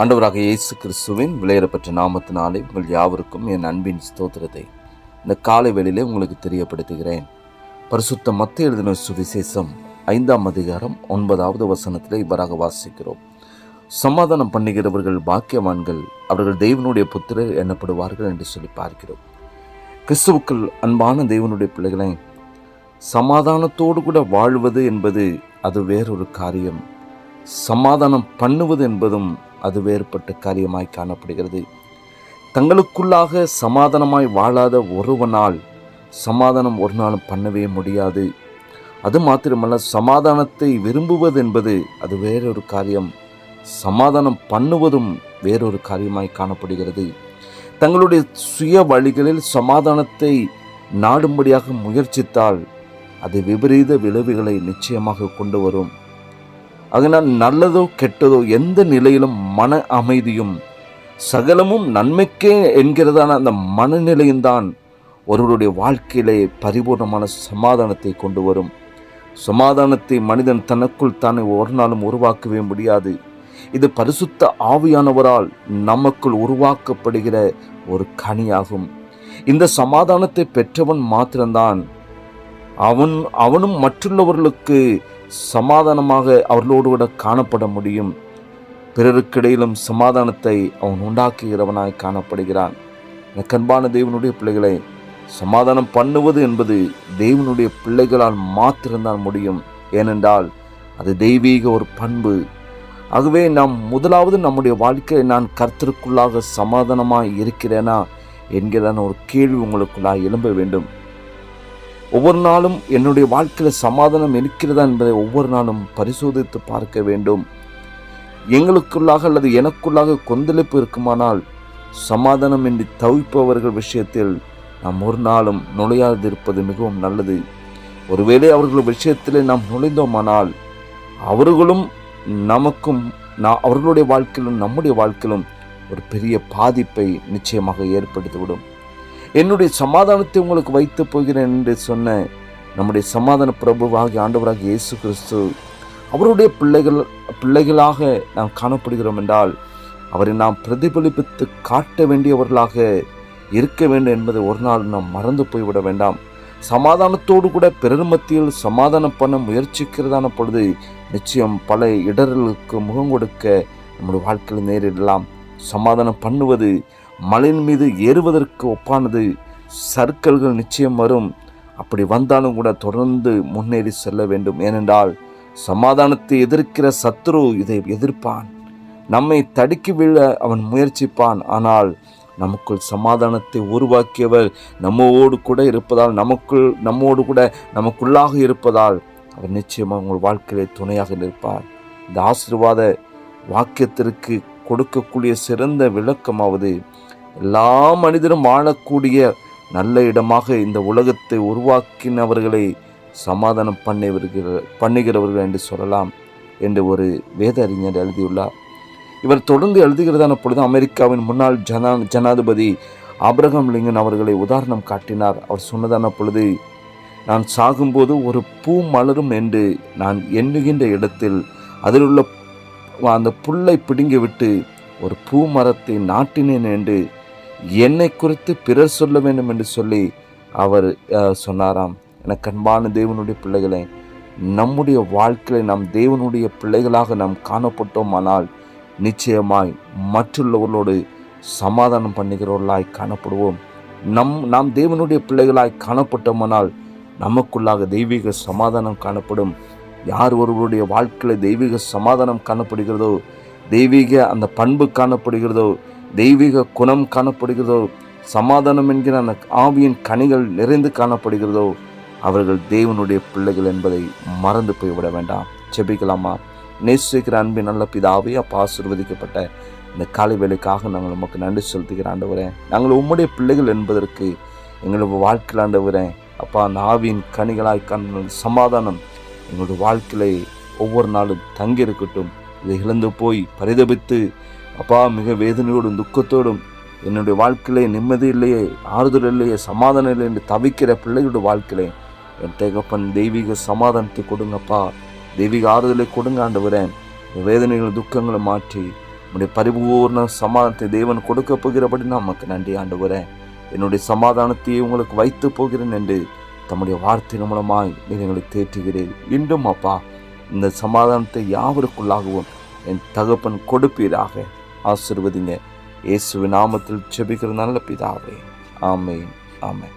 ஆண்டவராக இயேசு கிறிஸ்துவின் விலையேறப்பட்ட நாமத்தினாலே உங்கள் யாவருக்கும் என் அன்பின் ஸ்தோத்திரத்தை இந்த காலை வேளையிலே உங்களுக்கு தெரியப்படுத்துகிறேன். பரிசுத்த மத்தேயு எழுதின சுவிசேஷம் 5ஆம் அதிகாரம் 9வது வசனத்திலே இவ்வாறாக வாசிக்கிறோம். சமாதானம் பண்ணுகிறவர்கள் பாக்கியவான்கள், அவர்கள் தேவனுடைய புத்திரர் எண்ணப்படுவார்கள் என்று சொல்லி பார்க்கிறோம். கிறிஸ்துவுக்குள் அன்பான தேவனுடைய பிள்ளைகளை, சமாதானத்தோடு கூட வாழ்வது என்பது அது வேறொரு காரியம். சமாதானம் பண்ணுவது என்பதும் அது வேறுபட்ட காரியமாய் காணப்படுகிறது. தங்களுக்குள்ளாக சமாதானமாய் வாழாத ஒருவனால் சமாதானம் ஒரு நாளும் பண்ணவே முடியாது. அது மாத்திரமல்ல, சமாதானத்தை விரும்புவது என்பது அது வேறொரு காரியம், சமாதானம் பண்ணுவதும் வேறொரு காரியமாய் காணப்படுகிறது. தங்களுடைய சுய வழிகளில் சமாதானத்தை நாடும்படியாக முயற்சித்தால் அது விபரீத விளைவுகளை நிச்சயமாக கொண்டு வரும். அதனால் நல்லதோ கெட்டதோ எந்த நிலையிலும் மன அமைதியும் சகலமும் நன்மைக்கே என்கிறதான அந்த மனநிலையும் தான் ஒருவருடைய வாழ்க்கையிலே பரிபூர்ணமான சமாதானத்தை கொண்டு வரும். சமாதானத்தை மனிதன் தனக்குள் தானே ஒரு நாளும் உருவாக்கவே முடியாது. இது பரிசுத்த ஆவியானவரால் நமக்குள் உருவாக்கப்படுகிற ஒரு கனியாகும். இந்த சமாதானத்தை பெற்றவன் மாத்திரம்தான் அவனும் மற்றுள்ளவர்களுக்கு சமாதானமாக அவர்களோடு கூட காணப்பட முடியும். பிறருக்கிடையிலும் சமாதானத்தை அவன் உண்டாக்குகிறவனாய் காணப்படுகிறான். கண்பான தேவனுடைய பிள்ளைகளை, சமாதானம் பண்ணுவது என்பது தேவனுடைய பிள்ளைகளால் மாத்திரம்தான் முடியும். ஏனென்றால் அது தெய்வீக ஒரு பண்பு. ஆகவே நாம் முதலாவது நம்முடைய வாழ்க்கையை நான் கர்த்தருக்குள்ளாக சமாதானமாய் இருக்கிறேனா என்கிறதான ஒரு கேள்வி உங்களுக்குள்ளாக எழும்ப வேண்டும். ஒவ்வொரு நாளும் என்னுடைய வாழ்க்கையில் சமாதானம் இருக்கிறதா என்பதை ஒவ்வொரு நாளும் பரிசோதித்து பார்க்க வேண்டும். எங்களுக்குள்ளாக அல்லது எனக்குள்ளாக கொந்தளிப்பு இருக்குமானால் சமாதானம் இன்றி தவிப்பவர்கள் விஷயத்தில் நாம் ஒரு நாளும் நுழையாதிருப்பது மிகவும் நல்லது. ஒருவேளை அவர்கள் விஷயத்திலே நாம் நுழைந்தோமானால் அவர்களும் நமக்கும் அவர்களுடைய வாழ்க்கையிலும் நம்முடைய வாழ்க்கையிலும் ஒரு பெரிய பாதிப்பை நிச்சயமாக ஏற்படுத்திவிடும். என்னுடைய சமாதானத்தை உங்களுக்கு வைத்து போகிறேன் என்று சொன்ன நம்முடைய சமாதான பிரபுவாகிய ஆண்டவராக இயேசு கிறிஸ்து அவருடைய பிள்ளைகளாக நாம் காணப்படுகிறோம் என்றால் அவரை நாம் பிரதிபலிப்பித்து காட்ட வேண்டியவர்களாக இருக்க வேண்டும் என்பதை ஒரு நாள் நாம் மறந்து போய்விட வேண்டாம். சமாதானத்தோடு கூட பிறர் மத்தியில் சமாதானம் பண்ண முயற்சிக்கிறதான பொழுது நிச்சயம் பல இடர்களுக்கு முகம் கொடுக்க நம்முடைய வாழ்க்கையில் நேரிடலாம். சமாதானம் பண்ணுவது மலையின் மீது ஏறுவதற்கு ஒப்பானது. சறுக்கல்கள் நிச்சயம் வரும். அப்படி வந்தாலும் கூட தொடர்ந்து முன்னேறி செல்ல வேண்டும். ஏனென்றால் சமாதானத்தை எதிர்க்கிற சத்துரு இதை எதிர்ப்பான், நம்மை தடுக்கி விழ அவன் முயற்சிப்பான். ஆனால் நமக்குள் சமாதானத்தை உருவாக்கியவர் நம்மோடு கூட இருப்பதால், நம்மோடு கூட நமக்குள்ளாக இருப்பதால் அவர் நிச்சயமாக உங்கள் வாழ்க்கையிலே துணையாக நிற்பார். இந்த ஆசீர்வாத வாக்கியத்திற்கு கொடுக்கக்கூடிய சிறந்த விளக்கமாவது, எல்லா மனிதரும் வாழக்கூடிய நல்ல இடமாக இந்த உலகத்தை உருவாக்கினவர்களை சமாதானம் பண்ணுகிறவர்கள் என்று சொல்லலாம் என்று ஒரு வேத அறிஞர் எழுதியுள்ளார். இவர் தொடர்ந்து எழுதுகிறதான பொழுது அமெரிக்காவின் முன்னாள் ஜனாதிபதி ஆபிரகாம் லிங்கன் அவர்களை உதாரணம் காட்டினார். அவர் சொன்னதான பொழுது, நான் சாகும்போது ஒரு பூ மலரும் என்று நான் எண்ணுகின்ற இடத்தில் அதில் உள்ள அந்த புல்லை பிடுங்கிவிட்டு ஒரு பூ மரத்தை நாட்டினேன் என்று என்னை குறித்து பிறர் சொல்ல வேண்டும் என்று சொல்லி அவர் சொன்னாராம். எனக்கு அன்பான தேவனுடைய பிள்ளைகளை, நம்முடைய வாழ்க்கையில் நாம் தேவனுடைய பிள்ளைகளாக நாம் காணப்பட்டோமானால் நிச்சயமாய் மற்றுள்ளவர்களோடு சமாதானம் பண்ணுகிறவர்களாய் காணப்படுவோம். நாம் தேவனுடைய பிள்ளைகளாய் காணப்பட்டோமானால் நமக்குள்ளாக தெய்வீக சமாதானம் காணப்படும். யார் ஒருவருடைய வாழ்க்கையில் தெய்வீக சமாதானம் காணப்படுகிறதோ, தெய்வீக அந்த பண்பு காணப்படுகிறதோ, தெய்வீக குணம் காணப்படுகிறதோ, சமாதானம் என்கிற அந்த ஆவியின் கனிகள் நிறைந்து காணப்படுகிறதோ, அவர்கள் தேவனுடைய பிள்ளைகள் என்பதை மறந்து போய்விட வேண்டாம். செபிக்கலாமா? நேசிக்கிற அன்பின் நல்ல பிதாவே, அப்பா, ஆசீர்வதிக்கப்பட்ட இந்த காலை வேளைக்காக நாங்கள் உமக்கு நன்றி செலுத்துகிற ஆண்டவரே. நாங்கள் உம்முடைய பிள்ளைகள் என்பதற்கு எங்களுடைய வாழ்க்கையில் ஆண்டவரே அப்பா, அந்த ஆவியின் கனிகளாய் காண சமாதானம் எங்களுடைய வாழ்க்கையிலே ஒவ்வொரு நாளும் தங்கியிருக்கட்டும். இதை இழந்து போய் பரிதபித்து அப்பா மிக வேதனையோடும் துக்கத்தோடும் என்னுடைய வாழ்க்கையிலே நிம்மதி இல்லையே, ஆறுதல் இல்லையே, சமாதானம் இல்லை என்று தவிக்கிற பிள்ளைகளுடைய வாழ்க்கையிலே என் தகப்பன் தெய்வீக சமாதானத்தை கொடுங்கப்பா, தெய்வீக ஆறுதலை கொடுங்க ஆண்டவரே. வேதனைகள் துக்கங்களை மாற்றி உடைய பரிபூர்ண சமாதானத்தை தேவன் கொடுக்க போகிறபடி நமக்கு நன்றி ஆண்டவரே. என்னுடைய சமாதானத்தையே உங்களுக்கு வைத்து போகிறேன் என்று தம்முடைய வார்த்தையின் மூலமாய் எங்களை தேற்றுகிறேன். இன்றும் அப்பா இந்த சமாதானத்தை யாவருக்குள்ளாகவும் என் தகப்பன் கொடுப்பீராக. ஆசீர்வதிங்க. இயேசுவின் நாமத்தில் ஜெபிக்கிற நல்ல பிதாவே. ஆமென், ஆமென்.